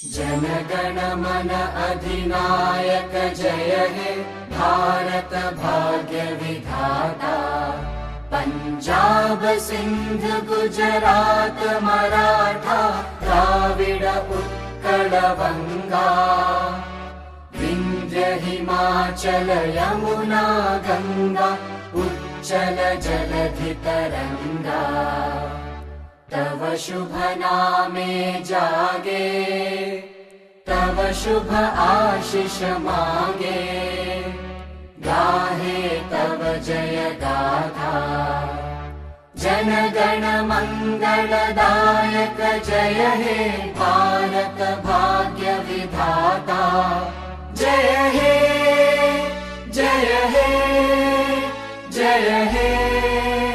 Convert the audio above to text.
जनगण मन अधिनायक जय हे भारत भाग्य विधाता। पंजाब सिंध गुजरात मराठा द्राविड उत्कल बंगा। विंध्य हिमाचल यमुना गंगा उच्चल जलधि तरंगा। तव शुभ नामे जागे तव शुभ आशीष मांगे। गाहे तव जय गाथा जनगण मंगलदायक जय हे भारत भाग्य विधाता। जय हे जय हे जय हे।